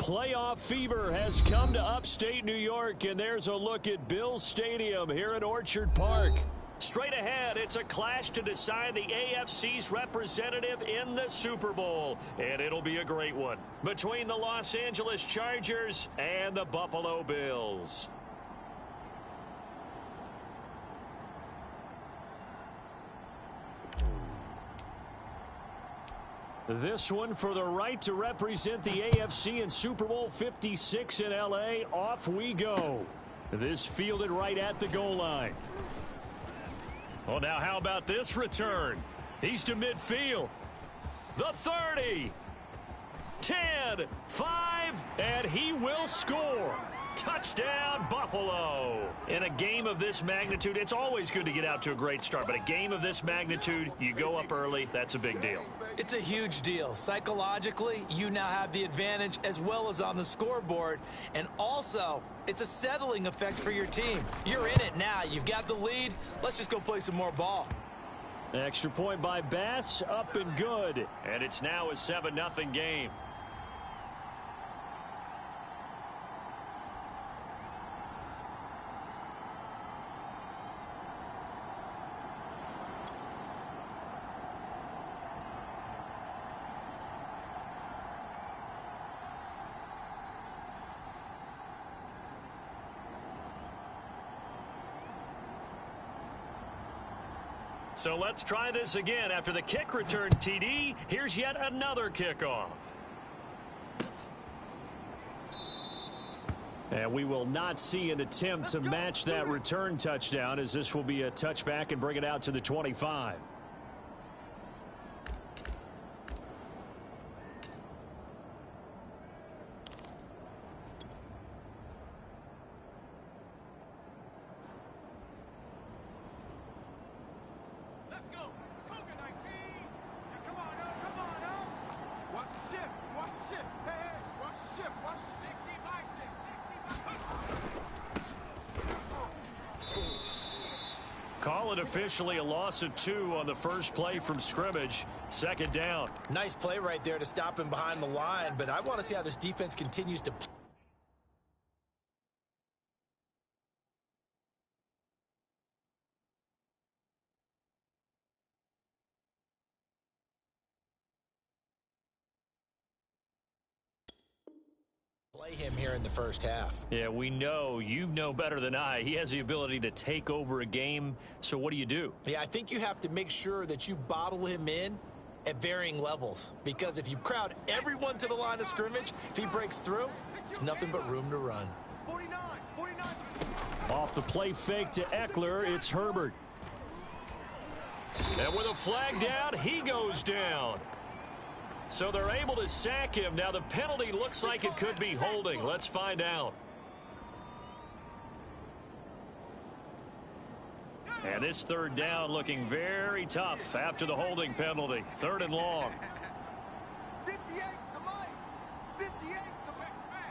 Playoff fever has come to upstate New York, and there's a look at Bills Stadium here in Orchard Park. Straight ahead, it's a clash to decide the AFC's representative in the Super Bowl, and it'll be a great one between the Los Angeles Chargers and the Buffalo Bills. This one for the right to represent the AFC in Super Bowl 56 in L.A. Off we go. This fielded right at the goal line. Well, now how about this return? He's to midfield. The 30. 10. 5. And he will score. Touchdown, Buffalo. In a game of this magnitude, it's always good to get out to a great start. But a game of this magnitude, you go up early, that's a big deal. It's a huge deal. Psychologically, you now have the advantage as well as on the scoreboard. And also, it's a settling effect for your team. You're in it now. You've got the lead. Let's just go play some more ball. Extra point by Bass, up and good. And it's now a 7-0 game. So let's try this again. After the kick return TD, here's yet another kickoff. And we will not see an attempt to match that return touchdown, as this will be a touchback and bring it out to the 25. Call it officially a loss of 2 on the first play from scrimmage. Second down. Nice play right there to stop him behind the line, but I want to see how this defense continues to play him here in the first half. Yeah, we know, you know better than I, he has the ability to take over a game. So what do you do? Yeah, I think you have to make sure that you bottle him in at varying levels, because if you crowd everyone to the line of scrimmage, if he breaks through, there's nothing but room to run. 49. Off the play fake to Eckler, it's Herbert. And with a flag down, he goes down. So they're able to sack him. Now the penalty looks like it could be holding. Let's find out. And this third down looking very tough after the holding penalty. 3rd and long. 58's the mic. 58's the Mike. Smash.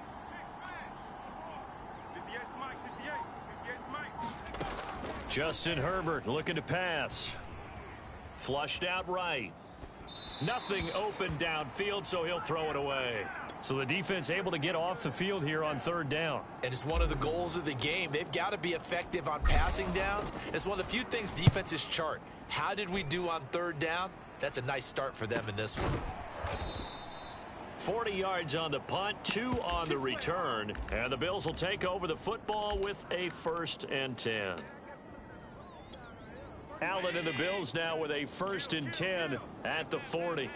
58's Mike. 58's Mike. Justin Herbert looking to pass. Flushed out right. Nothing open downfield, so he'll throw it away. So the defense able to get off the field here on 3rd down. And it's one of the goals of the game. They've got to be effective on passing downs. It's one of the few things defenses chart. How did we do on 3rd down? That's a nice start for them in this one. 40 yards on the punt, 2 on the return. And the Bills will take over the football with a 1st and 10. Allen and the Bills now with a 1st and 10 at the 40.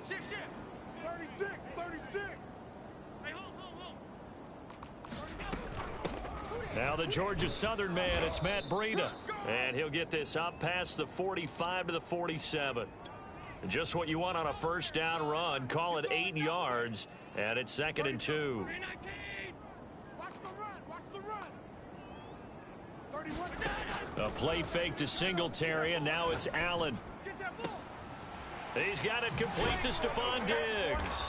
Shift. 36. Hey, hold. Now the Georgia Southern man, it's Matt Breida. And he'll get this up past the 45 to the 47. Just what you want on a 1st down run. Call it 8 yards. And it's 2nd and 2. Watch the run. 31. A play fake to Singletary, and now it's Allen. Get that ball. He's got it complete to Stephon Diggs.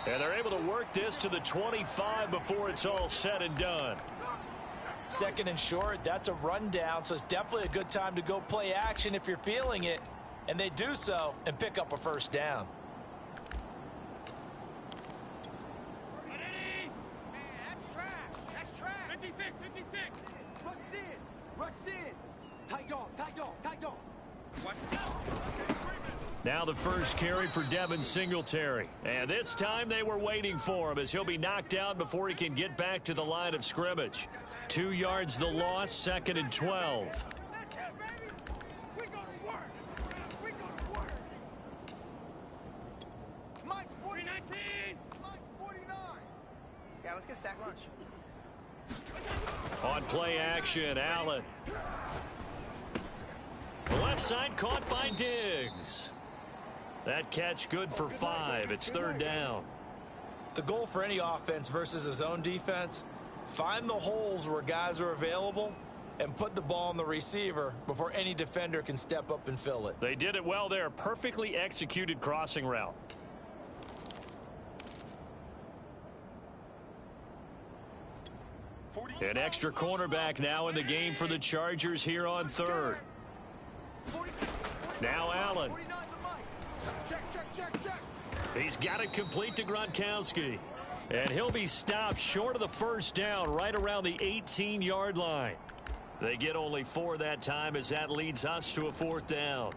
And they're able to work this to the 25 before it's all said and done. 2nd and short, that's a rundown, so it's definitely a good time to go play action if you're feeling it. And they do so and pick up a 1st down. Rush in. Rush in. Tight dog. Tight dog. Tight dog. Now the first carry for Devin Singletary. And this time they were waiting for him as he'll be knocked down before he can get back to the line of scrimmage. 2 yards the loss, 2nd and 12. We go to work. We go to work. Mike's 49. Mike's 49. Yeah, let's get a sack lunch. On play action, Allen. The left side caught by Diggs. That catch good for 5. It's 3rd down. The goal for any offense versus a zone defense, find the holes where guys are available and put the ball on the receiver before any defender can step up and fill it. They did it well there. Perfectly executed crossing route. An extra cornerback now in the game for the Chargers here on 3rd. Now Allen. 49 to Mike. Check. He's got it complete to Gronkowski. And he'll be stopped short of the 1st down right around the 18-yard line. They get only 4 that time as that leads us to a 4th down.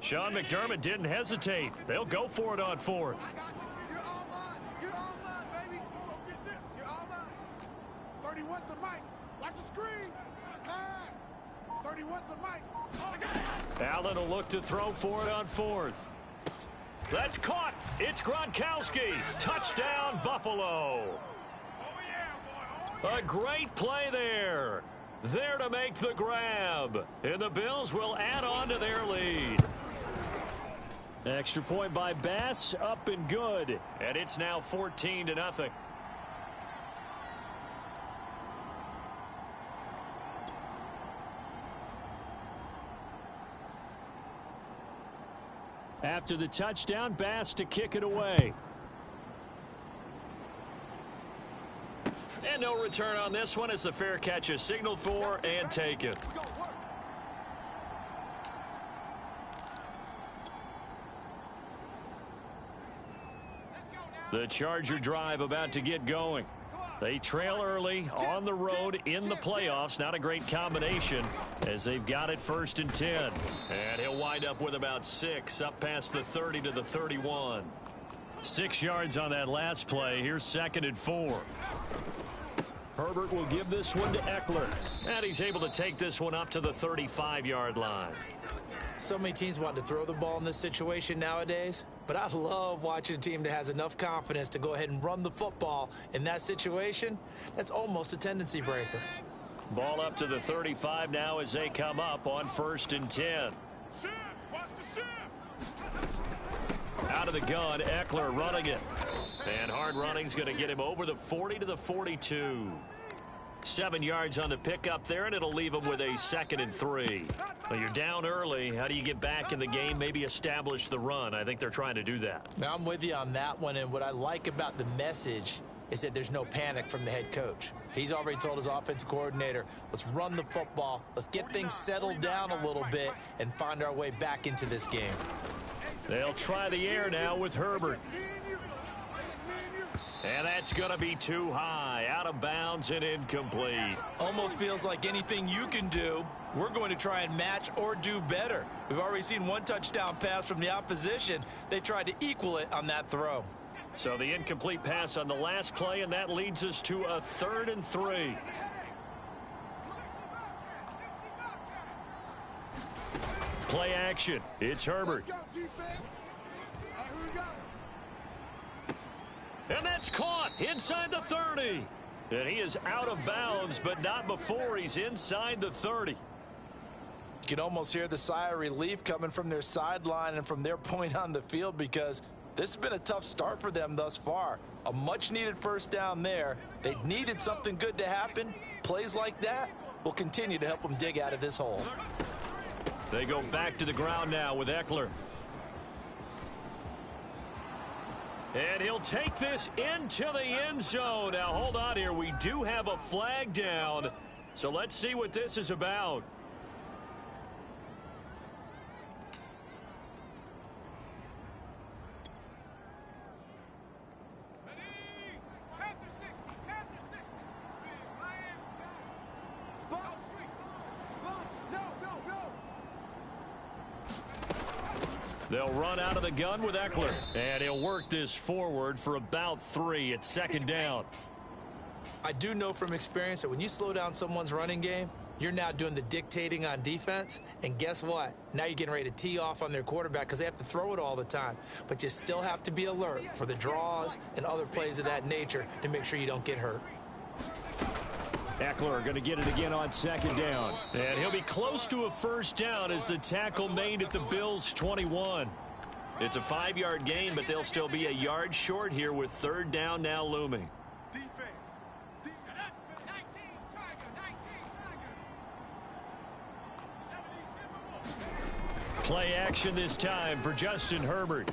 Sean McDermott didn't hesitate. They'll go for it on 4th. I got you. You're all mine. You're all mine, baby. Go get this. You're all mine. 31's the mic. Watch the screen. Pass. 31's the mic. Allen will look to throw for it on 4th. That's caught. It's Gronkowski. Touchdown, Buffalo. A great play there. There to make the grab. And the Bills will add on to their lead. Extra point by Bass, up and good. And it's now 14-0. After the touchdown, Bass to kick it away. And no return on this one as the fair catch is signaled for and taken. The Charger drive about to get going. They trail early on the road in the playoffs. Not a great combination as they've got it 1st and 10. And he'll wind up with about 6 up past the 30 to the 31. 6 yards on that last play. Here's 2nd and 4. Herbert will give this one to Eckler. And he's able to take this one up to the 35-yard line. So many teams want to throw the ball in this situation nowadays, but I love watching a team that has enough confidence to go ahead and run the football in that situation. That's almost a tendency breaker. Ball up to the 35 now as they come up on 1st and 10. Out of the gun, Eckler running it. And hard running's going to get him over the 40 to the 42. 7 yards on the pickup there, and it'll leave him with a 2nd and 3. Well, you're down early. How do you get back in the game, maybe establish the run? I think they're trying to do that. Now, I'm with you on that one, and what I like about the message is that there's no panic from the head coach. He's already told his offensive coordinator, let's run the football, let's get things settled down a little bit, and find our way back into this game. They'll try the air now with Herbert. And that's going to be too high, out of bounds and incomplete. Almost feels like anything you can do, we're going to try and match or do better. We've already seen 1 touchdown pass from the opposition. They tried to equal it on that throw. So the incomplete pass on the last play, and that leads us to a 3rd and 3. Play action. It's Herbert. Let's go, defense. All right, here we go. And that's caught inside the 30. And he is out of bounds, but not before he's inside the 30. You can almost hear the sigh of relief coming from their sideline and from their point on the field because this has been a tough start for them thus far. A much-needed 1st down there. They needed something good to happen. Plays like that will continue to help them dig out of this hole. They go back to the ground now with Eckler. And he'll take this into the end zone. Now, hold on here. We do have a flag down. So let's see what this is about. They'll run out of the gun with Eckler. And he'll work this forward for about 3 at second down. I do know from experience that when you slow down someone's running game, you're now doing the dictating on defense. And guess what? Now you're getting ready to tee off on their quarterback because they have to throw it all the time. But you still have to be alert for the draws and other plays of that nature to make sure you don't get hurt. Eckler going to get it again on second down. And he'll be close to a first down as the tackle made at the Bills' 21. It's a 5-yard gain, but they'll still be a yard short here with third down now looming. Play action this time for Justin Herbert.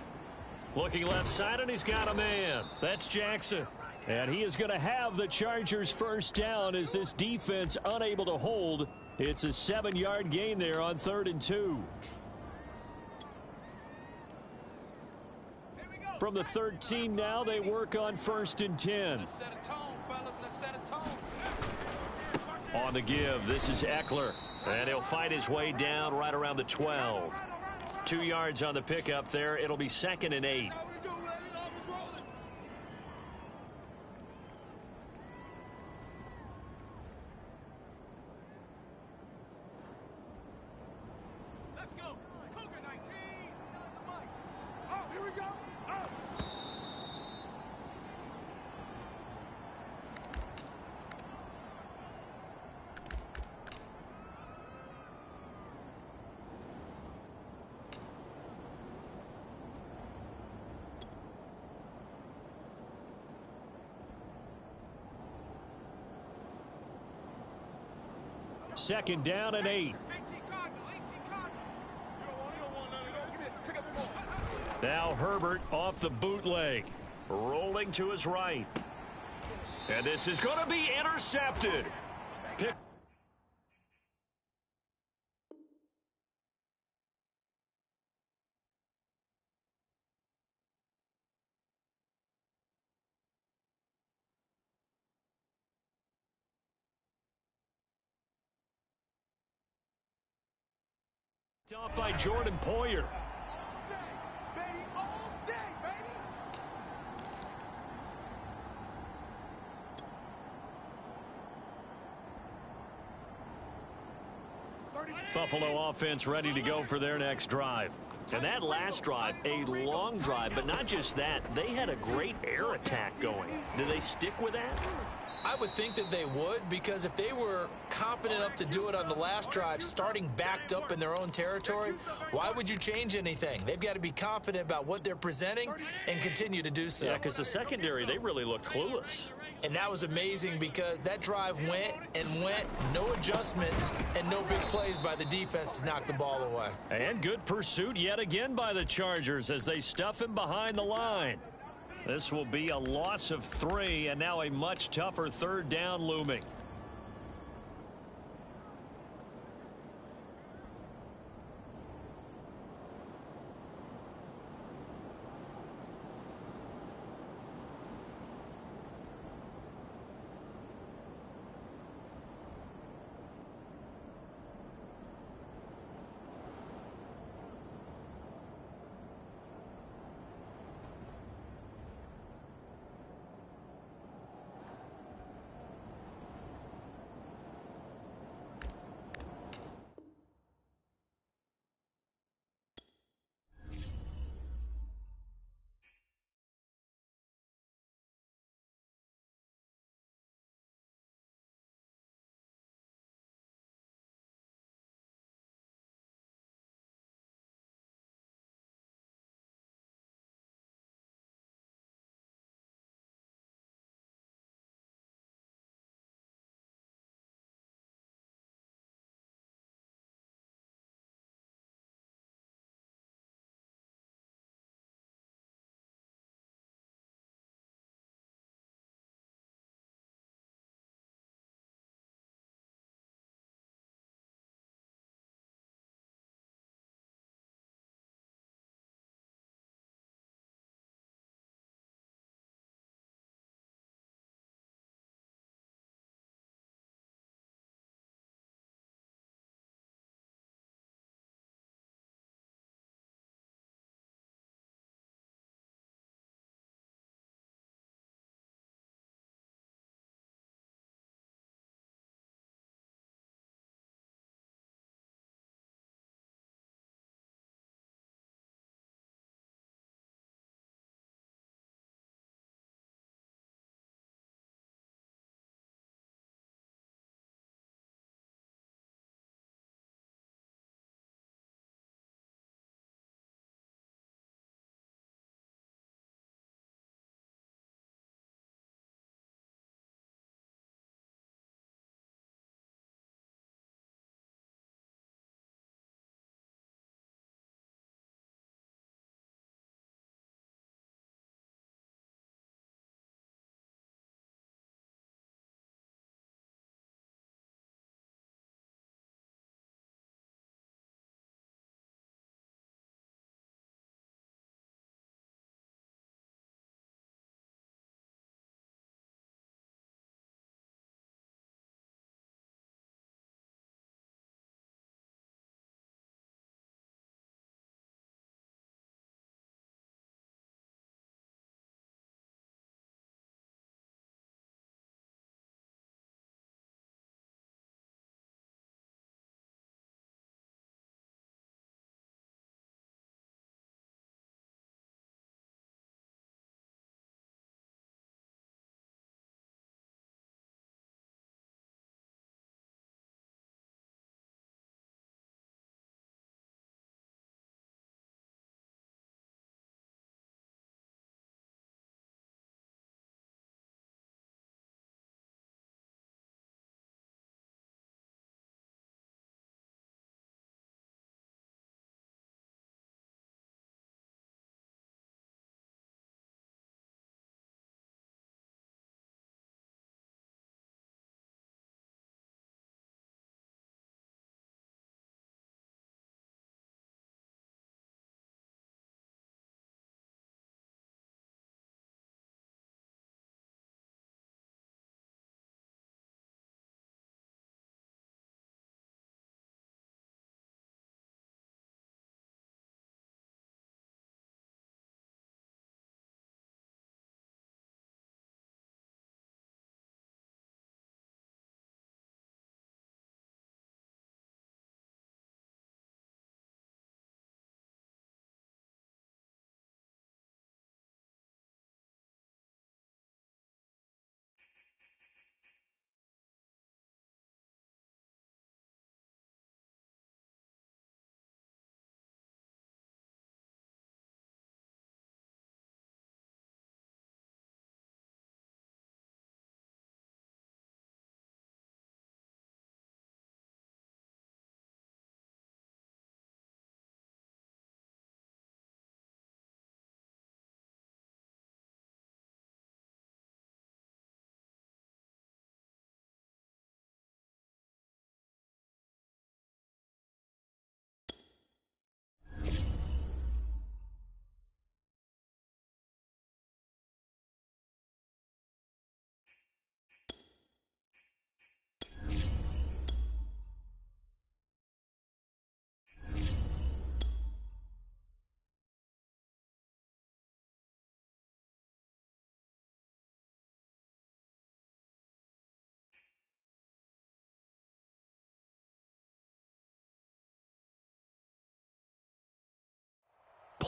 Looking left side, and he's got a man. That's Jackson. And he is going to have the Chargers first down as this defense unable to hold. It's a 7-yard gain there on 3rd and 2. From the 13 now, they work on 1st and 10. On the give, this is Eckler. And he'll fight his way down right around the 12. 2 yards on the pickup there. It'll be 2nd and 8. Let's go. Cougar 19. Oh, here we go. Oh. Second down and 8. Now Herbert off the bootleg. Rolling to his right. And this is going to be intercepted. Pick off by Jordan Poyer. Baby, all day, baby. Buffalo offense ready to go for their next drive. And that last drive, a long drive, but not just that. They had a great air attack going. Do they stick with that? I would think that they would, because if they were confident enough to do it on the last drive, starting backed up in their own territory, why would you change anything? They've got to be confident about what they're presenting and continue to do so. Yeah, because the secondary, they really looked clueless. And that was amazing because that drive went and went, no adjustments, and no big plays by the defense to knock the ball away. And good pursuit yet again by the Chargers as they stuff him behind the line. This will be a loss of 3, and now a much tougher 3rd down looming.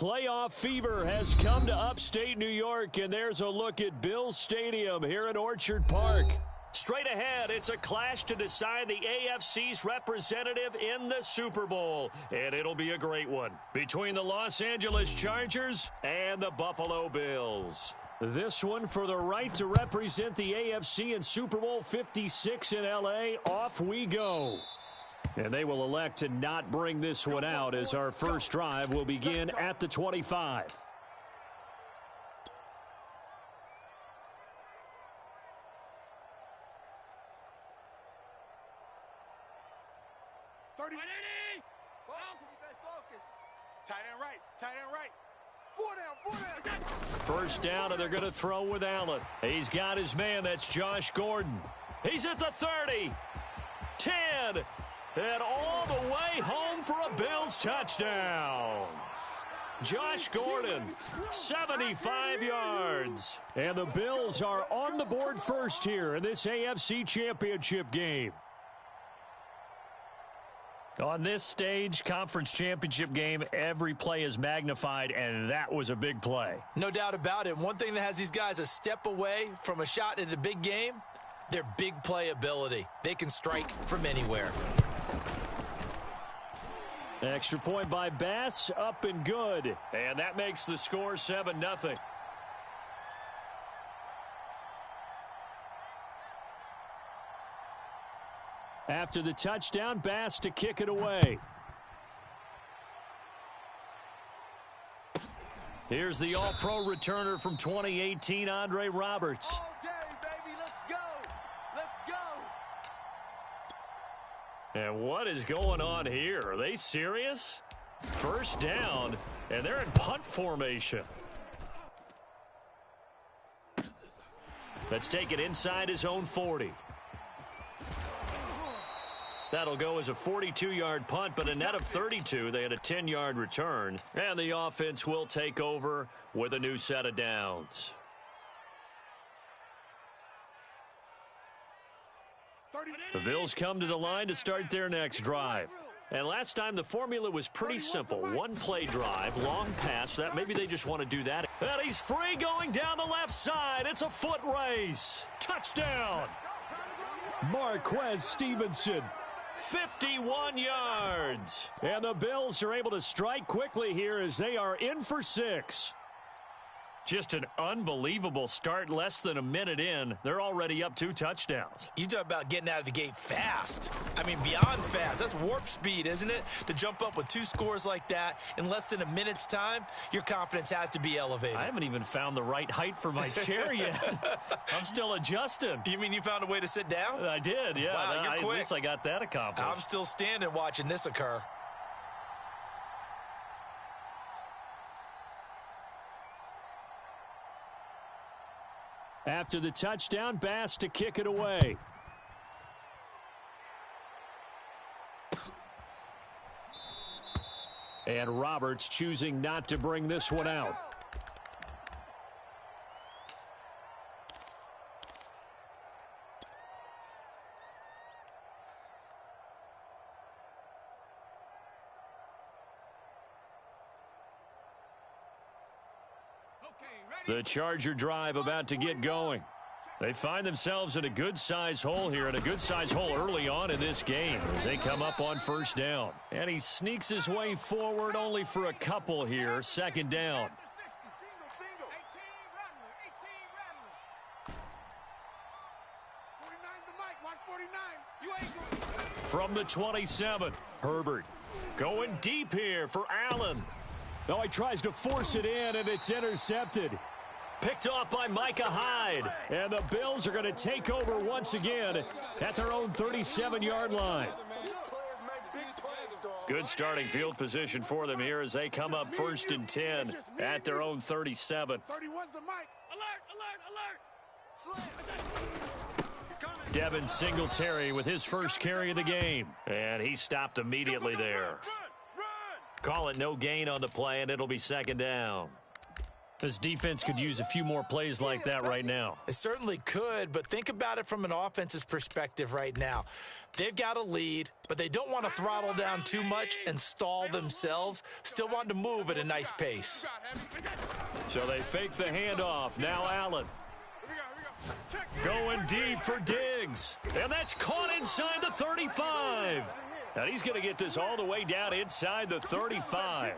Playoff fever has come to upstate New York, and there's a look at Bills Stadium here in Orchard Park. Straight ahead, it's a clash to decide the AFC's representative in the Super Bowl, and it'll be a great one between the Los Angeles Chargers and the Buffalo Bills. This one for the right to represent the AFC in Super Bowl 56 in L.A. Off we go. And they will elect to not bring this one out as our first drive will begin at the 25. Tight end right. Tight end right. Four down. First down, and they're going to throw with Allen. He's got his man. That's Josh Gordon. He's at the 30. 10. And all the way home for a Bills touchdown. Josh Gordon, 75 yards. And the Bills are on the board first here in this AFC Championship game. On this stage, conference championship game, every play is magnified, and that was a big play. No doubt about it. One thing that has these guys a step away from a shot at a big game, their big play ability. They can strike from anywhere. Extra point by Bass, up and good. And that makes the score 7-0. After the touchdown, Bass to kick it away. Here's the All-Pro returner from 2018, Andre Roberts. All day, baby. Let's go. Let's go. And what is going on here? Are they serious? First down, and they're in punt formation. Let's take it inside his own 40. That'll go as a 42-yard punt, but a net of 32. They had a 10-yard return, and the offense will take over with a new set of downs. The Bills come to the line to start their next drive. And last time the formula was pretty simple. One play drive, long pass. That maybe they just want to do that. And he's free going down the left side. It's a foot race. Touchdown. Marquez Stevenson. 51 yards. And the Bills are able to strike quickly here as they are in for 6. Just an unbelievable start. Less than a minute in, they're already up 2 touchdowns. You talk about getting out of the gate fast. I mean, beyond fast. That's warp speed, isn't it? To jump up with 2 scores like that in less than a minute's time, your confidence has to be elevated. I haven't even found the right height for my chair yet. I'm still adjusting. You mean you found a way to sit down? I did, yeah. Wow, you're quick. At least I got that accomplished. I'm still standing watching this occur. After the touchdown, Bass to kick it away. And Roberts choosing not to bring this one out. The Charger drive about to get going. They find themselves in a good-sized hole here, and a good-sized hole early on in this game as they come up on first down. And he sneaks his way forward only for a couple here, second down. From the 27, Herbert going deep here for Allen. Oh, he tries to force it in, and it's intercepted. Picked off by Micah Hyde. And the Bills are going to take over once again at their own 37-yard line. Good starting field position for them here as they come up 1st and 10 at their own 37. 31's the mic. Alert, alert, alert. Devin Singletary with his first carry of the game. And he stopped immediately there. Call it no gain on the play, and it'll be second down. This defense could use a few more plays like that right now. It certainly could, but think about it from an offense's perspective right now. They've got a lead, but they don't want to throttle down too much and stall themselves. Still want to move at a nice pace. So they fake the handoff. Now Allen. Going deep for Diggs. And that's caught inside the 35. And he's going to get this all the way down inside the 35.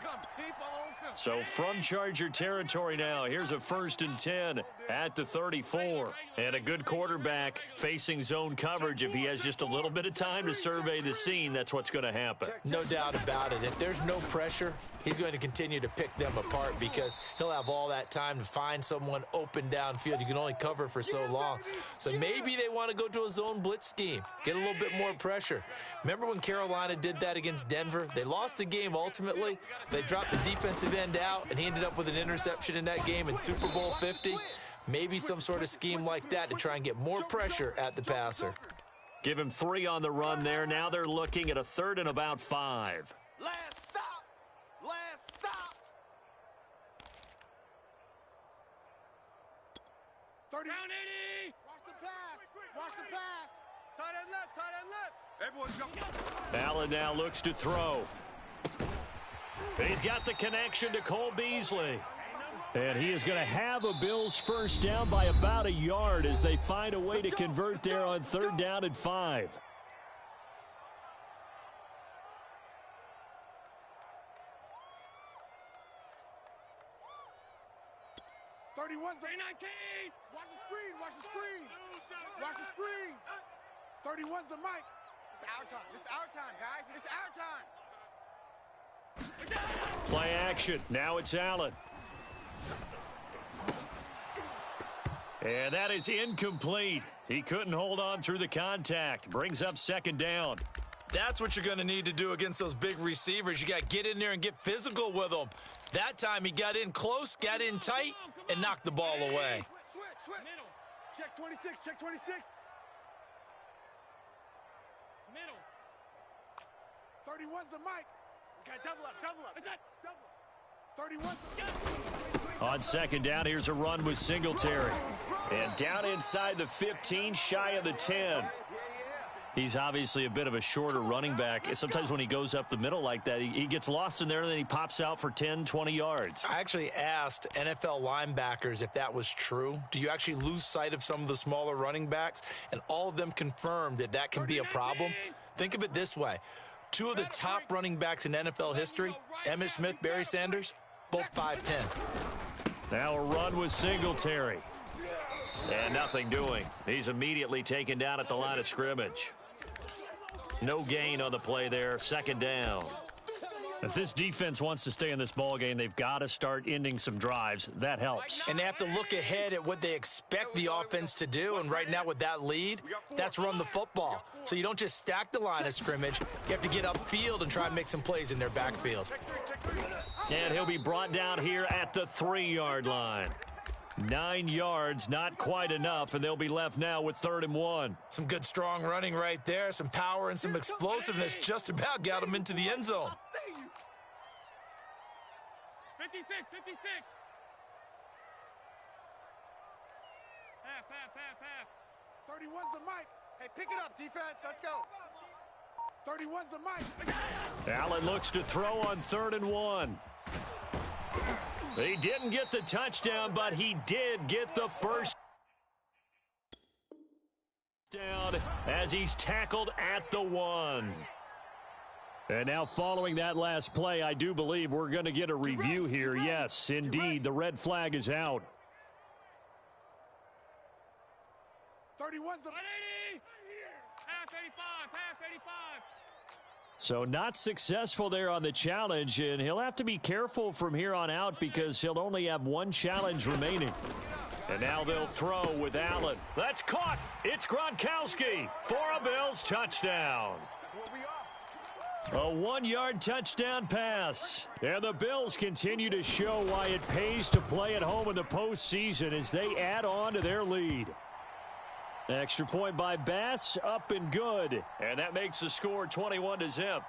So from Charger territory now, here's a 1st and 10 at the 34. And a good quarterback facing zone coverage. If he has just a little bit of time to survey the scene, that's what's going to happen. No doubt about it. If there's no pressure, he's going to continue to pick them apart because he'll have all that time to find someone open downfield. You can only cover for so long. So maybe they want to go to a zone blitz scheme, get a little bit more pressure. Remember when Carolina did that against Denver? They lost the game ultimately. They dropped the defensive end out, and he ended up with an interception in that game in Super Bowl 50. Maybe some sort of scheme like that to try and get more pressure at the passer. Give him 3 on the run there. Now they're looking at a 3rd and about 5. Last stop. Last stop. 30. Round 80. Watch the pass. Watch the pass. Tight end left. Tight end left. Everyone's go. Allen now looks to throw. He's got the connection to Cole Beasley. And he is going to have a Bills first down by about a yard as they find a way to convert there on 3rd down and 5. 31's the 19. Watch the screen. Watch the screen. Watch the screen. 31's the mic. It's our time. It's our time, guys. It's our time. Play action. Now it's Allen. And that is incomplete. He couldn't hold on through the contact. Brings up 2nd down. That's what you're going to need to do against those big receivers. You got to get in there and get physical with them. That time he got in close, got in tight, and knocked the ball away. Switch. Middle. Check 26. Check 26. Middle. 31's the mic. Okay, double up. Is that double? 31's the On 2nd down, here's a run with Singletary. And down inside the 15, shy of the 10. He's obviously a bit of a shorter running back. Sometimes when he goes up the middle like that, he gets lost in there, and then he pops out for 10, 20 yards. I actually asked NFL linebackers if that was true. Do you actually lose sight of some of the smaller running backs? And all of them confirmed that that can be a problem. Think of it this way. 2 of the top running backs in NFL history, Emmitt Smith, Barry Sanders, both 5'10". Now a run with Singletary. And nothing doing. He's immediately taken down at the line of scrimmage. No gain on the play there. 2nd down. If this defense wants to stay in this ball game, they've got to start ending some drives. That helps. And they have to look ahead at what they expect the offense to do. And right now with that lead, that's run the football. So you don't just stack the line of scrimmage. You have to get upfield and try and make some plays in their backfield. And he'll be brought down here at the 3-yard line. 9 yards, not quite enough, and they'll be left now with 3rd and 1. Some good strong running right there. Some power and some explosiveness just about got them into the end zone. 56. Half. 31's the mic. Hey, pick it up, defense. Let's go. 31's the mic. Allen looks to throw on 3rd and 1. He didn't get the touchdown, but he did get the first down as he's tackled at the 1. And now following that last play, I do believe we're going to get a review here. Yes, indeed, the red flag is out. 31's the half 85. So not successful there on the challenge, and he'll have to be careful from here on out because he'll only have 1 challenge remaining. And now they'll throw with Allen. That's caught. It's Gronkowski for a Bills touchdown. A 1-yard touchdown pass. And the Bills continue to show why it pays to play at home in the postseason as they add on to their lead. Extra point by Bass, up and good. And that makes the score 21-0.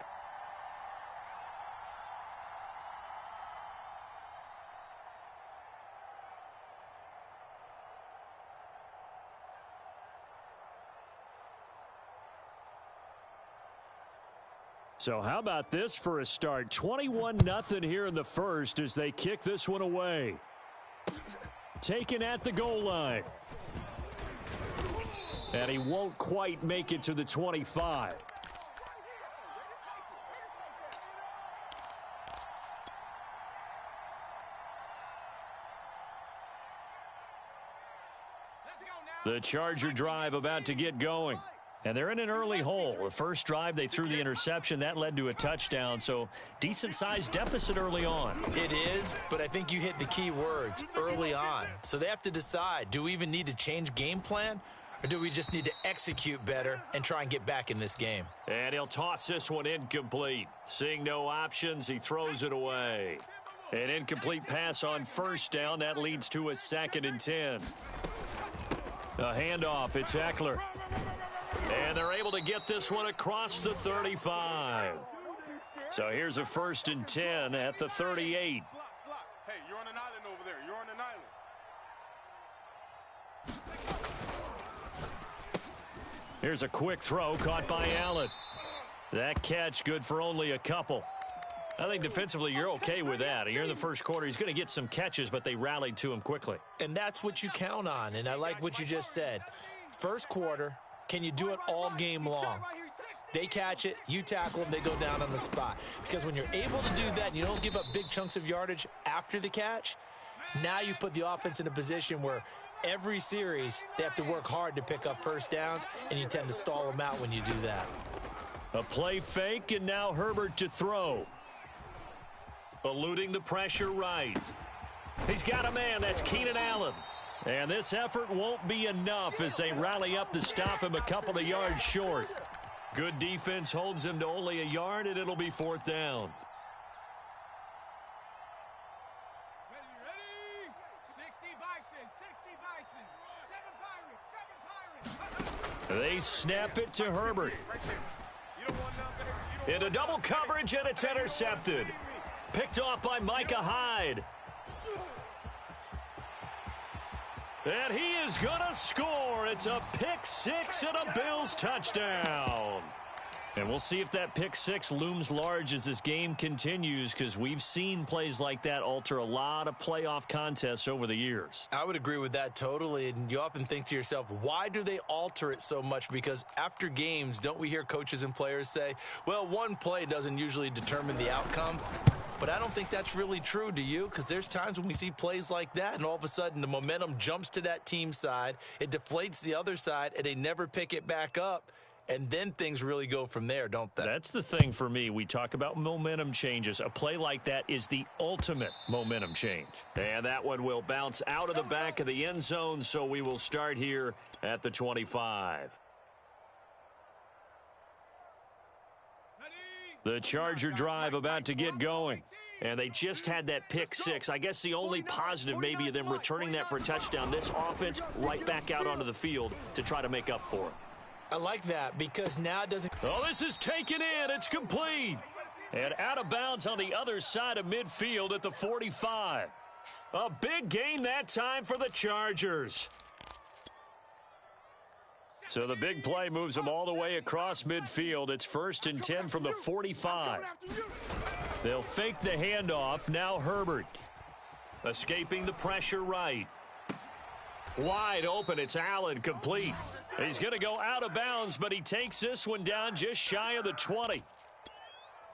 So how about this for a start? 21-0 here in the first as they kick this one away. Taken at the goal line. And he won't quite make it to the 25. The Charger drive about to get going. And they're in an early hole. The first drive, they threw the interception. That led to a touchdown, so decent-sized deficit early on. It is, but I think you hit the key words, early on. So they have to decide, do we even need to change game plan, or do we just need to execute better and try and get back in this game? And he'll toss this one incomplete. Seeing no options, he throws it away. An incomplete pass on first down. That leads to a 2nd and 10. A handoff. It's Eckler. And they're able to get this one across the 35. So here's a 1st and 10 at the 38. Slot. Hey, you're on an island over there. You're on an island. Here's a quick throw caught by Allen. That catch good for only a couple. I think defensively you're okay with that. You're in the first quarter. He's going to get some catches, but they rallied to him quickly. And that's what you count on, and I like what you just said. First quarter, can you do it all game long? They catch it, you tackle them, they go down on the spot. Because when you're able to do that and you don't give up big chunks of yardage after the catch, now you put the offense in a position where every series they have to work hard to pick up first downs, and you tend to stall them out when you do that. A play fake, and now Herbert to throw. Eluding the pressure right. He's got a man. That's Keenan Allen. And this effort won't be enough as they rally up to stop him a couple of yards short. Good defense holds him to only a yard, and it'll be 4th down. Ready. 60 Bison. 7 Pirates. They snap it to Herbert. Into double coverage, and it's intercepted. Picked off by Micah Hyde. And he is going to score. It's a pick six and a Bills touchdown. And we'll see if that pick six looms large as this game continues, because we've seen plays like that alter a lot of playoff contests over the years. I would agree with that totally, and you often think to yourself, why do they alter it so much? Because after games, don't we hear coaches and players say, well, one play doesn't usually determine the outcome? But I don't think that's really true, do you? Because there's times when we see plays like that, and all of a sudden the momentum jumps to that team side, it deflates the other side, and they never pick it back up. And then things really go from there, don't they? That's the thing for me. We talk about momentum changes. A play like that is the ultimate momentum change. And that one will bounce out of the back of the end zone, so we will start here at the 25. The Charger drive about to get going. And they just had that pick six. I guess the only positive maybe of them returning that for a touchdown. This offense right back out onto the field to try to make up for it. I like that because now it doesn't... Oh, this is taken in. It's complete. And out of bounds on the other side of midfield at the 45. A big gain that time for the Chargers. So the big play moves them all the way across midfield. It's 1st and 10 from the 45. They'll fake the handoff. Now Herbert. Escaping the pressure right. Wide open. It's Allen, complete. He's going to go out of bounds, but he takes this one down just shy of the 20.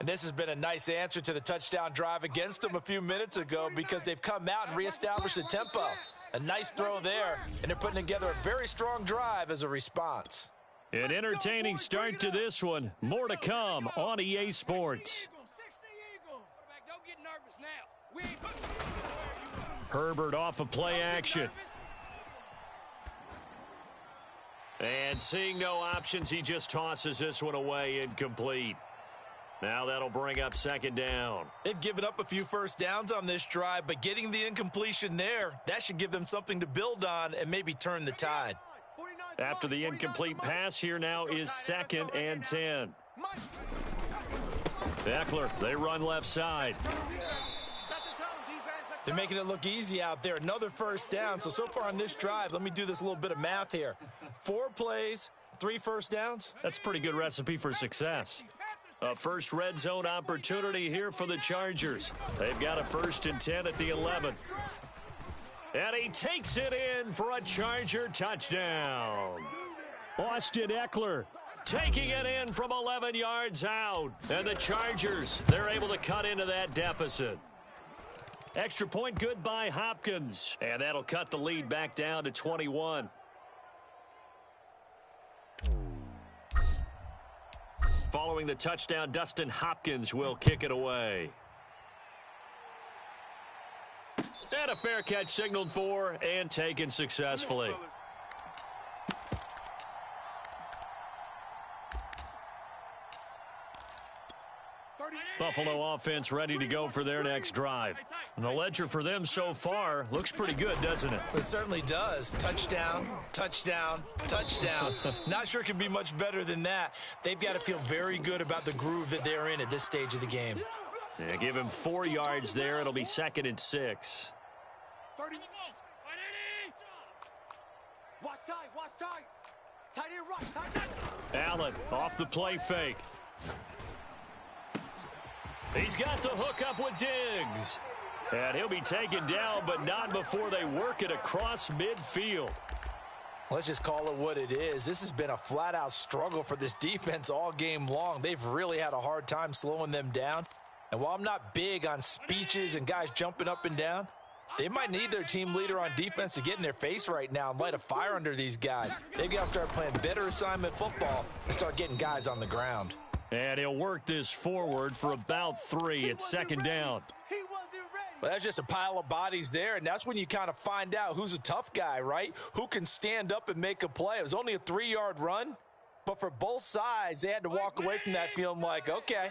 And this has been a nice answer to the touchdown drive against them a few minutes ago because they've come out and reestablished the tempo. A nice throw there, and they're putting together a very strong drive as a response. An entertaining start to this one. More to come on EA Sports. Don't get nervous now. Herbert off of play action. And seeing no options, he just tosses this one away incomplete. Now that'll bring up 2nd down. They've given up a few first downs on this drive, but getting the incompletion there, that should give them something to build on and maybe turn the tide. After the incomplete pass, here now is 2nd and 10. Eckler, they run left side. They're making it look easy out there. Another first down. So far on this drive, let me do this little bit of math here. 4 plays, 3 first downs. That's a pretty good recipe for success. A first red zone opportunity here for the Chargers. They've got a 1st and 10 at the 11. And he takes it in for a Charger touchdown. Austin Eckler taking it in from 11 yards out. And the Chargers, they're able to cut into that deficit. Extra point good by Hopkins. And that'll cut the lead back down to 21. Following the touchdown, Dustin Hopkins will kick it away. And a fair catch signaled for and taken successfully. Buffalo offense ready to go for their next drive. And the ledger for them so far looks pretty good, doesn't it? It certainly does. Touchdown, touchdown, touchdown. Not sure it can be much better than that. They've got to feel very good about the groove that they're in at this stage of the game. Yeah, give him 4 yards there. It'll be 2nd and 6. 30. Watch tight, watch tight. Tight end right, tight end. Allen off the play fake. He's got the hook up with Diggs. And he'll be taken down, but not before they work it across midfield. Let's just call it what it is. This has been a flat-out struggle for this defense all game long. They've really had a hard time slowing them down. And while I'm not big on speeches and guys jumping up and down, they might need their team leader on defense to get in their face right now and light a fire under these guys. They've got to start playing better assignment football and start getting guys on the ground. And he'll work this forward for about 3. It's 2nd down. Well, that's just a pile of bodies there, and that's when you kind of find out who's a tough guy, right? Who can stand up and make a play. It was only a 3-yard run, but for both sides, they had to walk away from that feeling like, okay,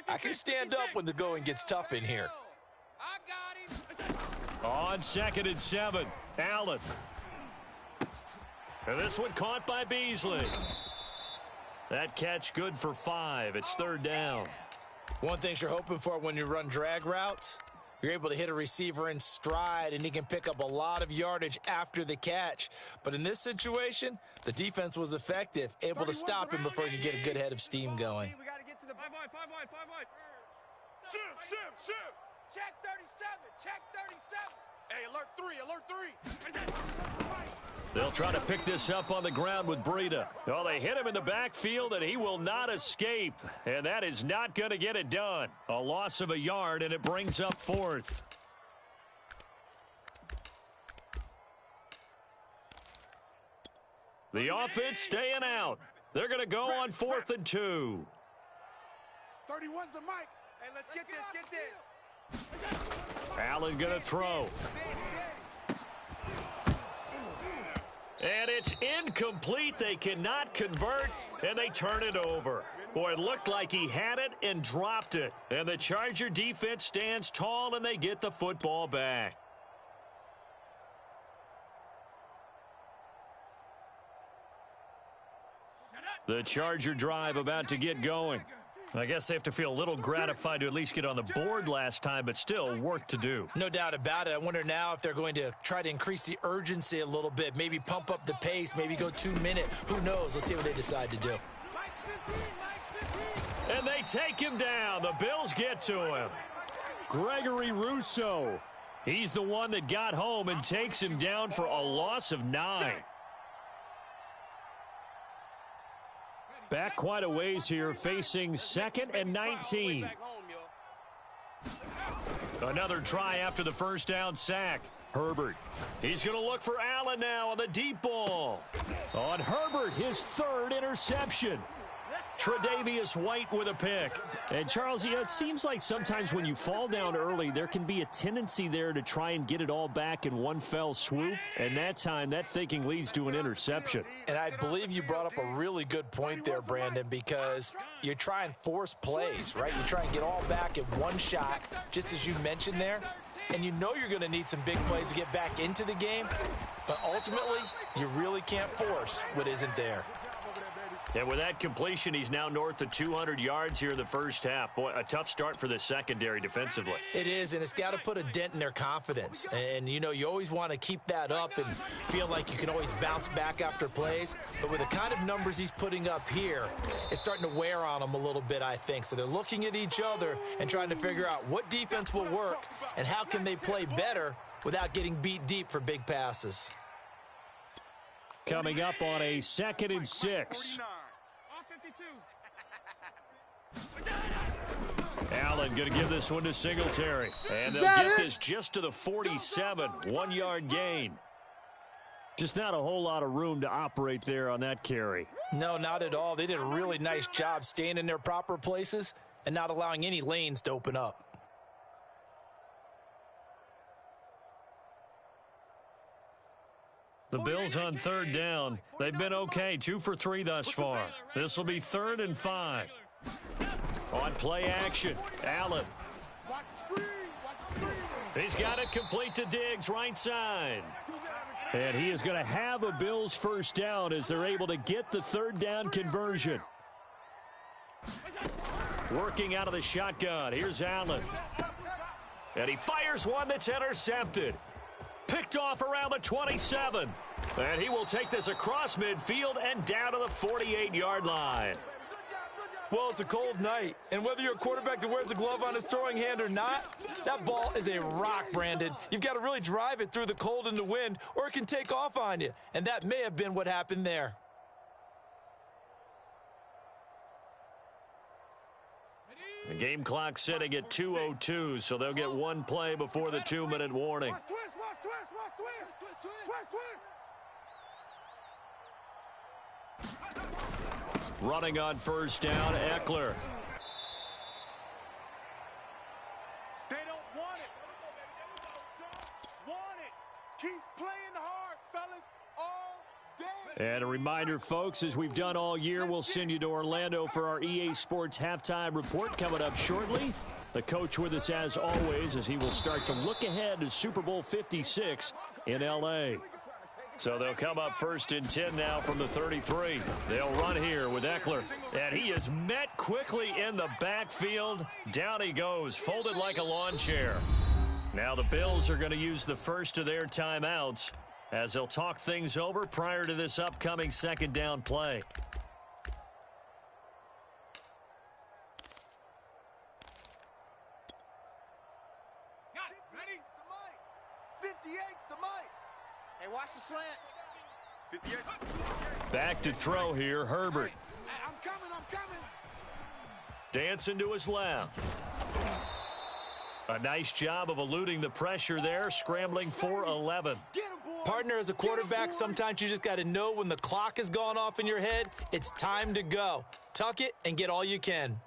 I can stand up when the going gets tough in here. On 2nd and 7, Allen. And this one caught by Beasley. That catch good for 5. It's 3rd down. One thing you're hoping for when you run drag routes, you're able to hit a receiver in stride, and he can pick up a lot of yardage after the catch. But in this situation, the defense was effective, able to stop him before he could get a good head of steam going. We got to get to the 5 wide. Shift. Check 37. Hey, alert 3. They'll try to pick this up on the ground with Breida. Oh, they hit him in the backfield, and he will not escape. And that is not going to get it done. A loss of a yard, and it brings up 4th. The offense staying out. They're going to go on 4th and 2. 31's the mic. Hey, let's get this. Allen going to throw. And it's incomplete. They cannot convert, and they turn it over. Boy, it looked like he had it and dropped it. And the Charger defense stands tall, and they get the football back. The Charger drive about to get going. I guess they have to feel a little gratified to at least get on the board last time, but still work to do. No doubt about it. I wonder now if they're going to try to increase the urgency a little bit, maybe pump up the pace, maybe go 2-minute. Who knows? Let's see what they decide to do. And they take him down. The Bills get to him. Gregory Rousseau. He's the one that got home and takes him down for a loss of 9. Back quite a ways here, facing 2nd and 19. Another try after the first down sack. Herbert. He's going to look for Allen now on the deep ball. On Herbert, his 3rd interception. Tre'Davious White with a pick. And Charles, it seems like sometimes when you fall down early, there can be a tendency there to try and get it all back in one fell swoop. And that time, that thinking leads to an interception. And I believe you brought up a really good point there, Brandon, because you try and force plays, right? You try and get all back in one shot, just as you mentioned there. And you know you're going to need some big plays to get back into the game. But ultimately, you really can't force what isn't there. And with that completion, he's now north of 200 yards here in the first half. Boy, a tough start for the secondary defensively. It is, and it's got to put a dent in their confidence. And, you know, you always want to keep that up and feel like you can always bounce back after plays. But with the kind of numbers he's putting up here, it's starting to wear on them a little bit, I think. So they're looking at each other and trying to figure out what defense will work and how can they play better without getting beat deep for big passes. Coming up on a 2nd and 6. Allen going to give this one to Singletary. And they'll get this just to the 47. 1-yard gain. Just not a whole lot of room to operate there on that carry. No, not at all. They did a really nice job staying in their proper places and not allowing any lanes to open up. The Bills on 3rd down. They've been okay, 2 for 3 thus far. This will be 3rd and 5. On play action, Allen. He's got it complete to Diggs, right side. And he is going to have a Bills first down as they're able to get the 3rd down conversion. Working out of the shotgun, here's Allen. And he fires one that's intercepted. Picked off around the 27. And he will take this across midfield and down to the 48-yard line. Well, it's a cold night, and whether you're a quarterback that wears a glove on his throwing hand or not, that ball is a rock, Brandon. You've got to really drive it through the cold and the wind, or it can take off on you, and that may have been what happened there. The game clock sitting at 2:02, so they'll get one play before the 2-minute warning. Running on first down, Eckler. They don't want it. Want it. Keep playing hard, fellas, all day. And a reminder, folks, as we've done all year, we'll send you to Orlando for our EA Sports halftime report coming up shortly. The coach with us as always as he will start to look ahead to Super Bowl 56 in L.A. So they'll come up 1st and 10 now from the 33. They'll run here with Eckler. And he is met quickly in the backfield. Down he goes, folded like a lawn chair. Now the Bills are going to use the first of their timeouts as they'll talk things over prior to this upcoming 2nd down play. Got it. Ready? 58's the mic. Hey, watch the slant. 58. Back to throw here, Herbert. I'm coming. Dancing to his left. A nice job of eluding the pressure there, scrambling for 11. Partner, as a quarterback, sometimes you just got to know when the clock has gone off in your head, it's time to go. Tuck it and get all you can.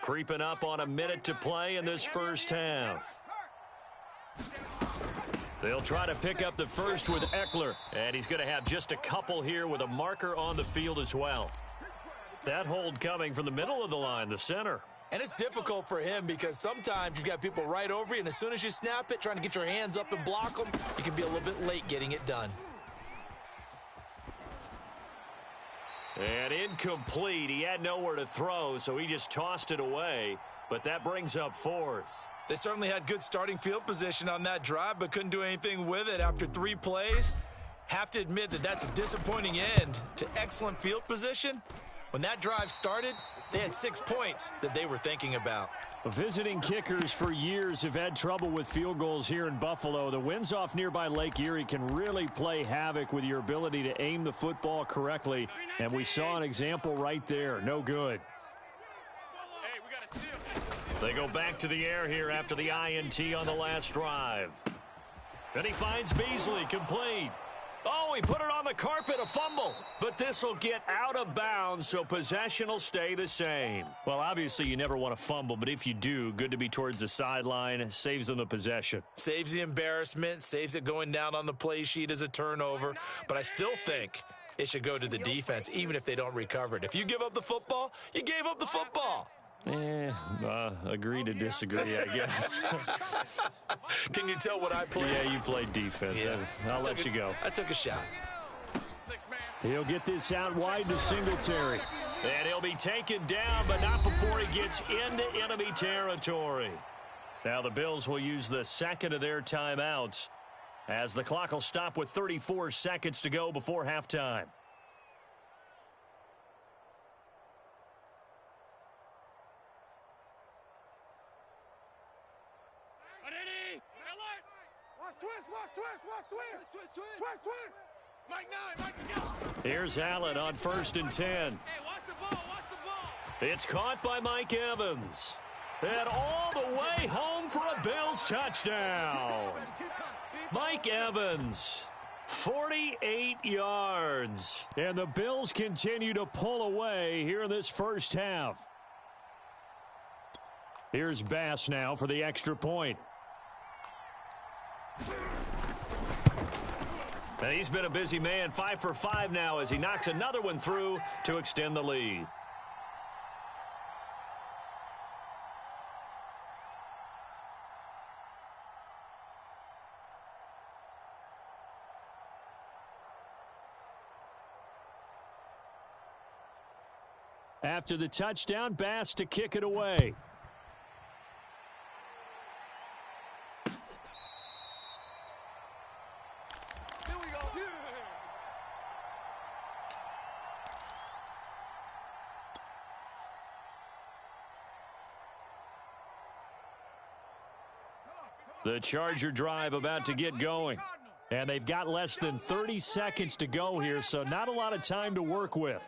Creeping up on a minute to play in this first half. They'll try to pick up the first with Eckler, and he's going to have just a couple here with a marker on the field as well. That hold coming from the middle of the line, the center. And it's difficult for him because sometimes you've got people right over you, and as soon as you snap it, trying to get your hands up and block them, you can be a little bit late getting it done. And incomplete. He had nowhere to throw, so he just tossed it away. But that brings up 4th. They certainly had good starting field position on that drive, but couldn't do anything with it after 3 plays. Have to admit that that's a disappointing end to excellent field position. When that drive started, they had 6 points that they were thinking about. Visiting kickers for years have had trouble with field goals here in Buffalo. The winds off nearby Lake Erie can really play havoc with your ability to aim the football correctly. And we saw an example right there. No good. Hey, we got to steal. They go back to the air here after the INT on the last drive. Then he finds Beasley, complete. Oh, he put it on the carpet, a fumble. But this will get out of bounds, so possession will stay the same. Well, obviously, you never want to fumble, but if you do, good to be towards the sideline. Saves them the possession. Saves the embarrassment, saves it going down on the play sheet as a turnover. But I still think it should go to the defense, even if they don't recover it. If you give up the football, you gave up the football. Agree to disagree, I guess. Can you tell what I played? Yeah, you played defense. Yeah. I'll let you go. I took a shot. He'll get this out wide to Singletary. And he'll be taken down, but not before he gets into enemy territory. Now the Bills will use the second of their timeouts as the clock will stop with 34 seconds to go before halftime. Twist. Mike 9, Mike. Here's Allen on 1st and 10. Hey, watch the ball. It's caught by Mike Evans. And all the way home for a Bills touchdown. Mike Evans, 48 yards. And the Bills continue to pull away here in this first half. Here's Bass now for the extra point. And he's been a busy man, 5 for 5 now as he knocks another one through to extend the lead. After the touchdown, Bass to kick it away. The Charger drive about to get going. And they've got less than 30 seconds to go here, so not a lot of time to work with.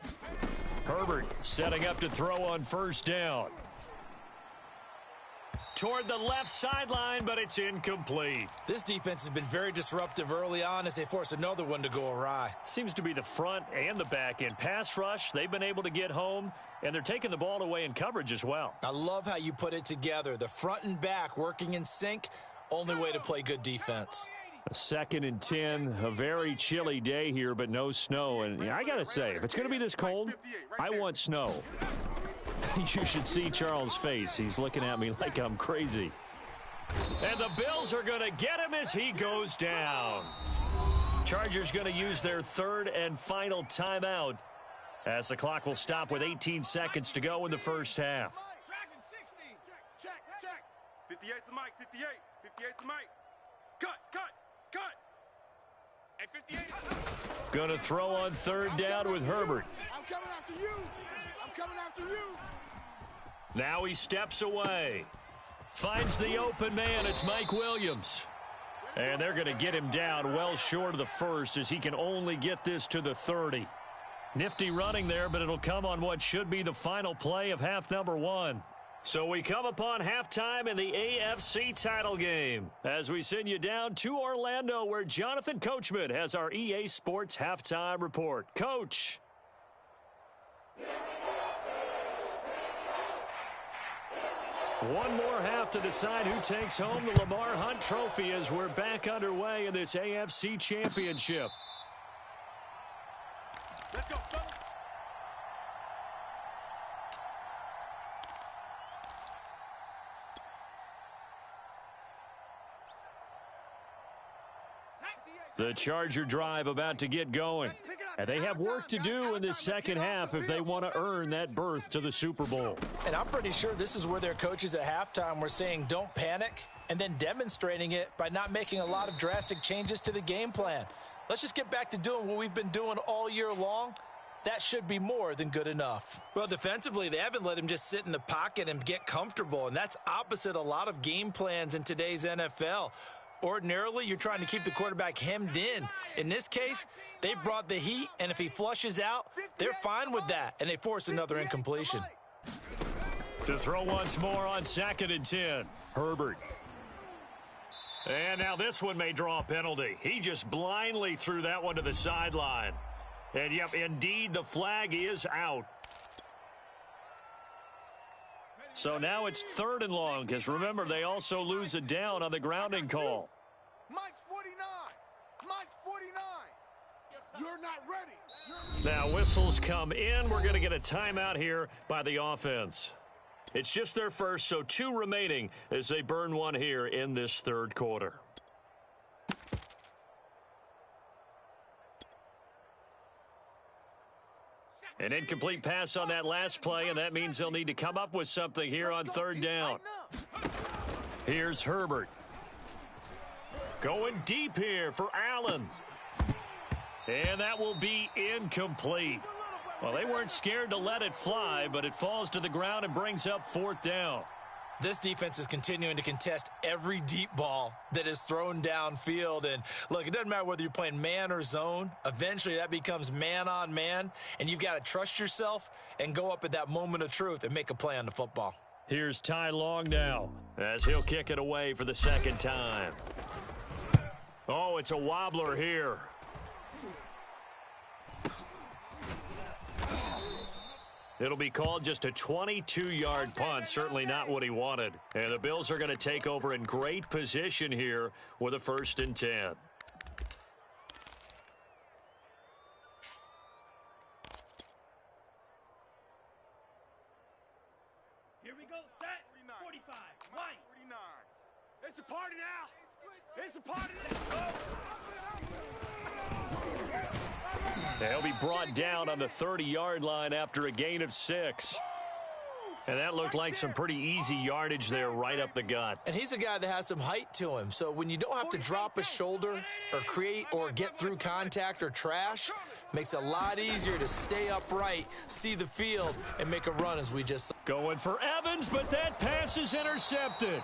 Herbert setting up to throw on 1st down. Toward the left sideline, but it's incomplete. This defense has been very disruptive early on as they force another one to go awry. Seems to be the front and the back end. Pass rush, they've been able to get home, and they're taking the ball away in coverage as well. I love how you put it together. The front and back working in sync. Only way to play good defense. 2nd and 10, a very chilly day here, but no snow. And I got to say, if it's going to be this cold, I want snow. You should see Charles' face. He's looking at me like I'm crazy. And the Bills are going to get him as he goes down. Chargers going to use their 3rd and final timeout as the clock will stop with 18 seconds to go in the first half. Check. 58's the Mike, 58. 58's the Mike. Cut. Hey, 58. Going to throw on 3rd down with Herbert. I'm coming after you. Now he steps away. Finds the open man. It's Mike Williams. And they're going to get him down well short of the 1st as he can only get this to the 30. Nifty running there, but it'll come on what should be the final play of half number 1. So we come upon halftime in the AFC title game as we send you down to Orlando where Jonathan Coachman has our EA Sports halftime report. Coach. One more half to decide who takes home the Lamar Hunt Trophy as we're back underway in this AFC Championship. Let's go, fellas. The Charger drive about to get going. And they have work to do in this second half if they want to earn that berth to the Super Bowl. And I'm pretty sure this is where their coaches at halftime were saying don't panic and then demonstrating it by not making a lot of drastic changes to the game plan. Let's just get back to doing what we've been doing all year long. That should be more than good enough. Well, defensively, they haven't let him just sit in the pocket and get comfortable, and that's opposite a lot of game plans in today's NFL. Ordinarily, you're trying to keep the quarterback hemmed in. In this case, they brought the heat, and if he flushes out, they're fine with that, and they force another incompletion. To throw once more on 2nd and 10. Herbert. And now this one may draw a penalty. He just blindly threw that one to the sideline. And, yep, indeed, the flag is out. So now it's 3rd and long, because remember, they also lose a down on the grounding call. Mike's 49. Mike's 49. You're not ready. Now whistles come in. We're going to get a timeout here by the offense. It's just their first, so 2 remaining as they burn one here in this third quarter. An incomplete pass on that last play, and that means they'll need to come up with something here on third down. Here's Herbert. Going deep here for Allen. And that will be incomplete. Well, they weren't scared to let it fly, but it falls to the ground and brings up fourth down. This defense is continuing to contest every deep ball that is thrown downfield. And, look, it doesn't matter whether you're playing man or zone. Eventually, that becomes man on man, and you've got to trust yourself and go up at that moment of truth and make a play on the football. Here's Ty Long now as he'll kick it away for the second time. Oh, it's a wobbler here. It'll be called just a 22-yard punt, certainly not what he wanted. And the Bills are going to take over in great position here with a 1st and 10. Here we go, set, 45, line. 49. It's a party now. It's a party now. They'll be brought down on the 30-yard line after a gain of 6. And that looked like some pretty easy yardage there right up the gut. And he's a guy that has some height to him. So when you don't have to drop a shoulder or create or get through contact or trash, makes it a lot easier to stay upright, see the field, and make a run as we just saw. Going for Evans, but that pass is intercepted.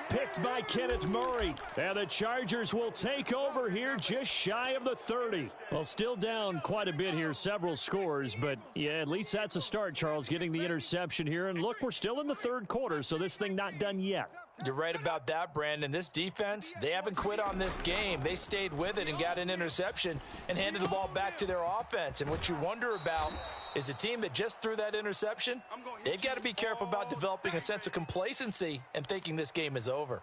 Picked by Kenneth Murray. And the Chargers will take over here just shy of the 30. Well, still down quite a bit here, several scores. But, yeah, at least that's a start, Charles, getting the interception here. And, look, we're still in the third quarter, so this thing not done yet. You're right about that, Brandon. This defense, they haven't quit on this game. They stayed with it and got an interception and handed the ball back to their offense. And what you wonder about is the team that just threw that interception, they've got to be careful about developing a sense of complacency and thinking this game is over.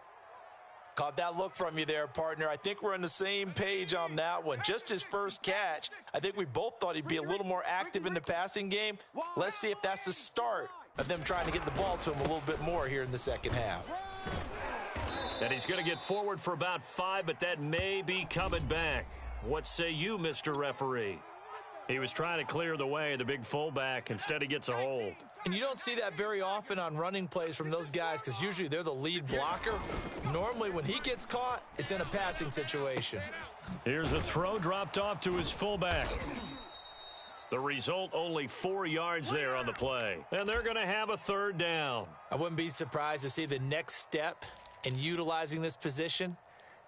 Caught that look from you there, partner. I think we're on the same page on that one. Just his first catch, I think we both thought he'd be a little more active in the passing game. Let's see if that's the start of them trying to get the ball to him a little bit more here in the second half. And he's going to get forward for about 5, but that may be coming back. What say you, Mr. Referee? He was trying to clear the way, the big fullback. Instead, he gets a hold. And you don't see that very often on running plays from those guys because usually they're the lead blocker. Normally, when he gets caught, it's in a passing situation. Here's a throw dropped off to his fullback. The result, only 4 yards there on the play. And they're going to have a third down. I wouldn't be surprised to see the next step in utilizing this position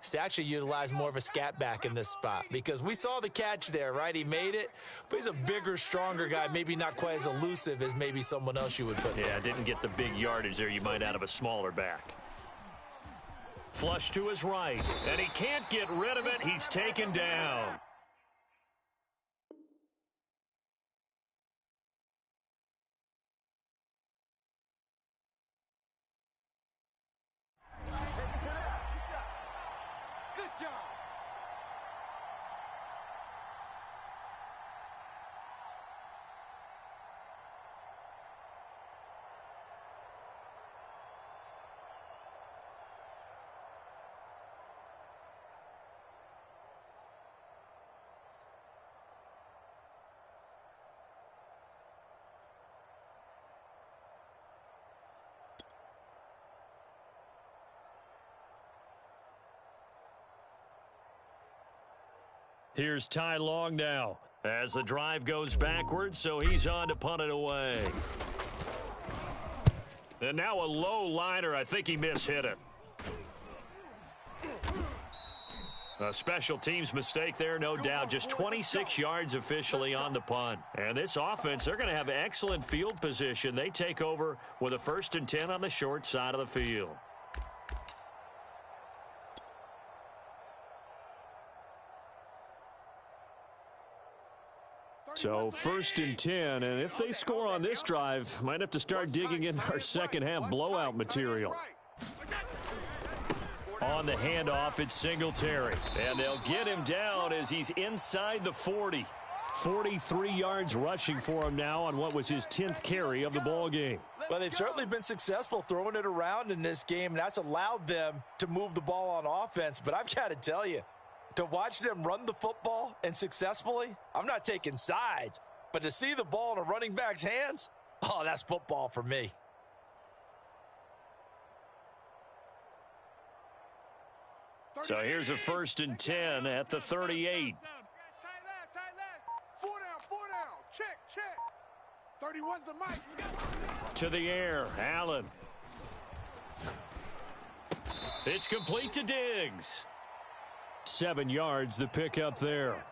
is to actually utilize more of a scat back in this spot. Because we saw the catch there, right? He made it, but he's a bigger, stronger guy, maybe not quite as elusive as maybe someone else you would put there. Yeah, didn't get the big yardage there you might out of a smaller back. Flush to his right, and he can't get rid of it. He's taken down. Good job. Here's Ty Long now as the drive goes backwards, so he's on to punt it away. And now a low liner. I think he mishit it. A special teams mistake there, no doubt. Just 26 yards officially on the punt. And this offense, they're going to have excellent field position. They take over with a 1st and 10 on the short side of the field. So 1st and 10, and if they score on this drive, might have to start digging in our second half blowout material. On the handoff, it's Singletary, and they'll get him down as he's inside the 40. 43 yards rushing for him now on what was his 10th carry of the ball game. Well, they've certainly been successful throwing it around in this game, and that's allowed them to move the ball on offense. But I've got to tell you, to watch them run the football and successfully, I'm not taking sides, but to see the ball in a running back's hands, oh, that's football for me. So here's a 1st and 10 at the 38. 4 down. Check. 31's the mic. To the air, Allen. It's complete to Diggs. 7 yards, the pickup there.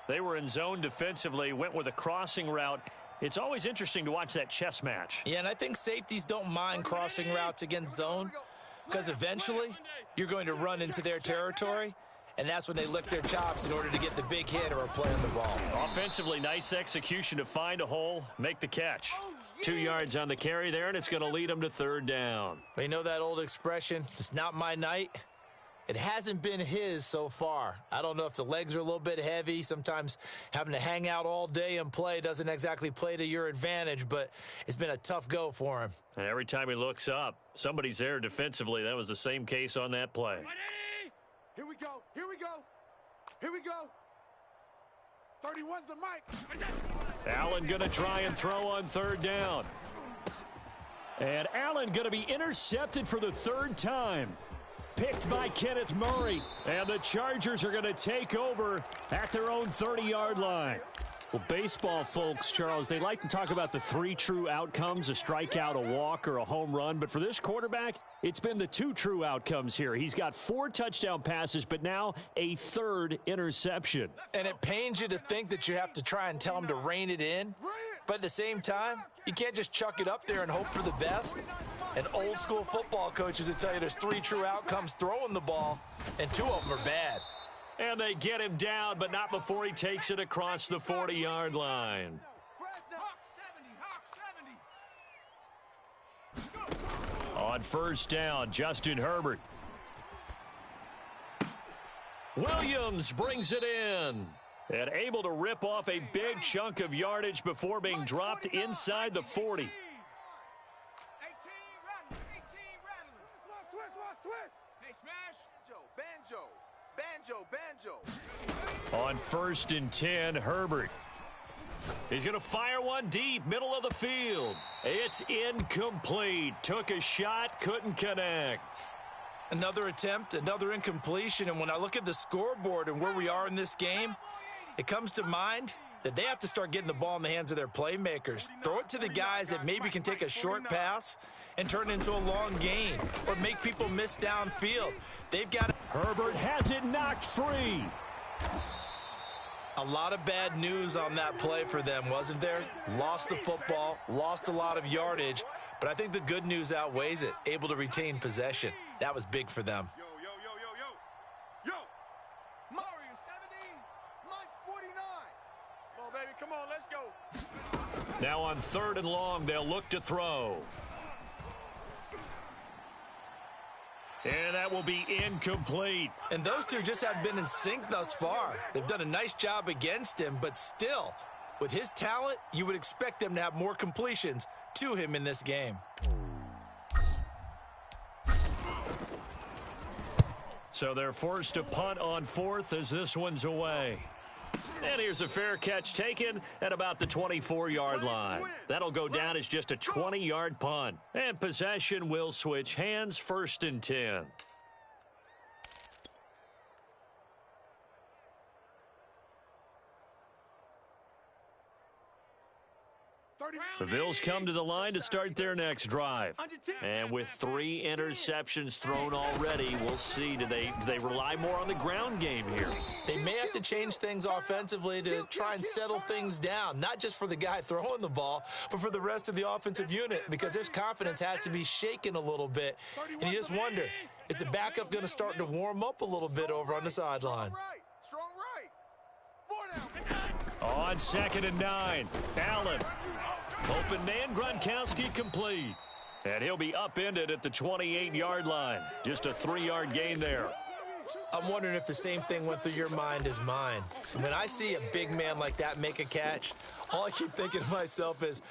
They were in zone defensively, went with a crossing route. It's always interesting to watch that chess match. Yeah, and I think safeties don't mind crossing routes against zone because eventually you're going to run into their territory, and that's when they lick their chops in order to get the big hit or a play on the ball. Offensively, nice execution to find a hole, make the catch. 2 yards on the carry there, and it's going to lead them to 3rd down. You know that old expression, it's not my night? It hasn't been his so far. I don't know if the legs are a little bit heavy. Sometimes having to hang out all day and play doesn't exactly play to your advantage, but it's been a tough go for him. And every time he looks up, somebody's there defensively. That was the same case on that play. Here we go. 31's the mic. Allen going to try and throw on 3rd down. And Allen going to be intercepted for the 3rd time. Picked by Kenneth Murray. And the Chargers are going to take over at their own 30-yard line. Well, baseball folks, Charles, they like to talk about the 3 true outcomes, a strikeout, a walk, or a home run. But for this quarterback, it's been the 2 true outcomes here. He's got 4 touchdown passes, but now a 3rd interception. And it pains you to think that you have to try and tell him to rein it in. But at the same time, you can't just chuck it up there and hope for the best. And old school football coaches will tell you there's 3 true outcomes throwing the ball, and 2 of them are bad. And they get him down, but not before he takes it across the 40-yard line. On 1st down, Justin Herbert. Williams brings it in. And able to rip off a big chunk of yardage before being dropped inside the 40. Banjo. On 1st and 10, Herbert. He's going to fire one deep, middle of the field. It's incomplete. Took a shot, couldn't connect. Another attempt, another incompletion. And when I look at the scoreboard and where we are in this game, it comes to mind that they have to start getting the ball in the hands of their playmakers. Throw it to the guys that maybe can take a short pass and turn it into a long gain or make people miss downfield. They've got Herbert has it knocked free. a lot of bad news on that play for them, wasn't there? Lost the football, lost a lot of yardage, but I think the good news outweighs it. Able to retain possession. That was big for them. Yo. Mario 70. Mike's 49. Come on, baby. Come on, let's go. Now on 3rd and long, they'll look to throw. And that will be incomplete. And those two just haven't been in sync thus far. They've done a nice job against him, but still, with his talent, you would expect them to have more completions to him in this game. So they're forced to punt on 4th as this one's away. And here's a fair catch taken at about the 24-yard line. That'll go down as just a 20-yard punt. And possession will switch hands, 1st and 10. The Bills come to the line to start their next drive. And with 3 interceptions thrown already, we'll see. Do they rely more on the ground game here? They may have to change things offensively to try and settle things down, not just for the guy throwing the ball, but for the rest of the offensive unit, because their confidence has to be shaken a little bit. And you just wonder, is the backup going to start to warm up a little bit over on the sideline? Strong right. 4 down. On 2nd and 9, Allen. Open man, Gronkowski complete. And he'll be upended at the 28-yard line. Just a 3-yard gain there. I'm wondering if the same thing went through your mind as mine. When I see a big man like that make a catch, all I keep thinking to myself is,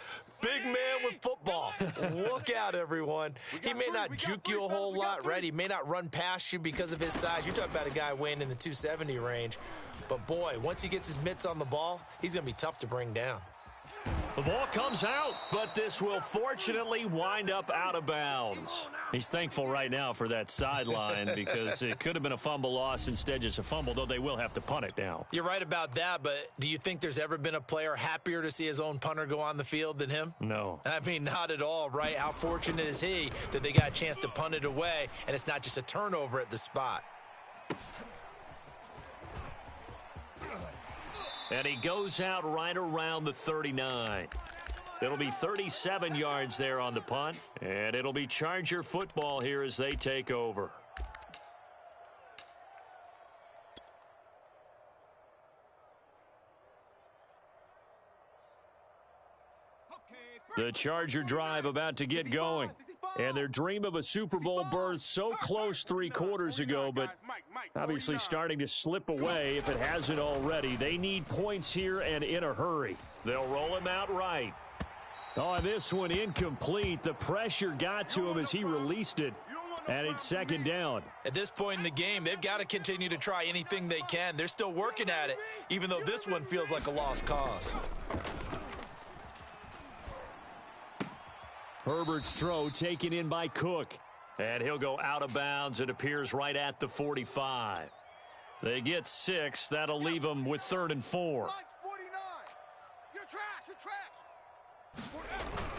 Big man with football. Look out, everyone. He may not juke you a whole lot, right? He may not run past you because of his size. You're talking about a guy weighing in the 270 range. But, boy, once he gets his mitts on the ball, he's going to be tough to bring down. The ball comes out, but this will fortunately wind up out of bounds. He's thankful right now for that sideline because it could have been a fumble loss, instead just a fumble, though they will have to punt it now. You're right about that, but do you think there's ever been a player happier to see his own punter go on the field than him? No. I mean, not at all, right? How fortunate is he that they got a chance to punt it away, and it's not just a turnover at the spot. And he goes out right around the 39. It'll be 37 yards there on the punt, and it'll be Charger football here as they take over. The Charger drive about to get going. And their dream of a Super Bowl berth so close 3 quarters ago, but obviously starting to slip away if it hasn't already. They need points here and in a hurry. They'll roll him out right. Oh, and this one incomplete. The pressure got to him as he released it, and it's second down. At this point in the game, they've got to continue to try anything they can. They're still working at it, even though this one feels like a lost cause. Herbert's throw taken in by Cook. And he'll go out of bounds. It appears right at the 45. They get 6. That'll leave them with 3rd and 4. You're trash.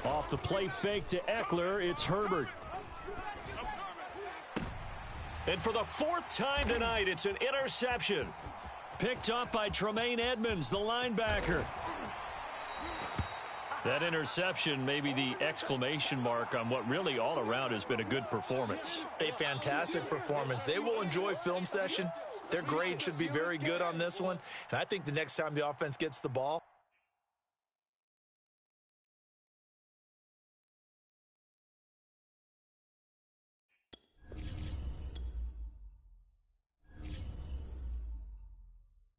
Off the play fake to Eckler, it's Herbert. And for the 4th time tonight, it's an interception. Picked up by Tremaine Edmonds, the linebacker. That interception may be the exclamation mark on what really all around has been a good performance. A fantastic performance. They will enjoy film session. Their grade should be very good on this one. And I think the next time the offense gets the ball,